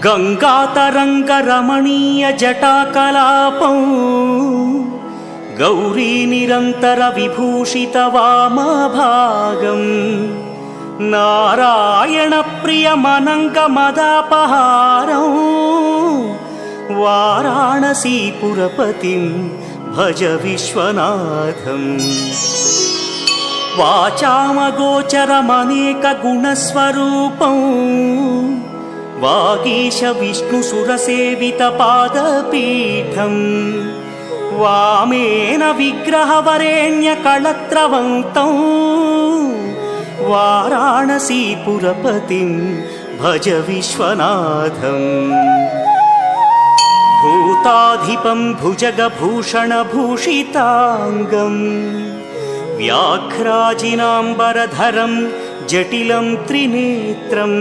गंगातरंगरमणीय जटाकलापं गौरी निरंतर विभूषित वामभागं नारायण प्रियमनंग मदापहारं वाराणसीपुरपतिं भज विश्वनाथम्। वाचामगोचरमनेक गुणस्वरूपं वागीश विष्णुसुरसेवितपादपीठं वामेन विग्रहवरेण्यकळत्रवन्तं वाराणसीपुरपतिं भज विश्वनाथम्। भूताधिपं भुजगभूषणभूषिताङ्गं व्याघ्राजिनाम्बरधरं जटिलं त्रिनेत्रं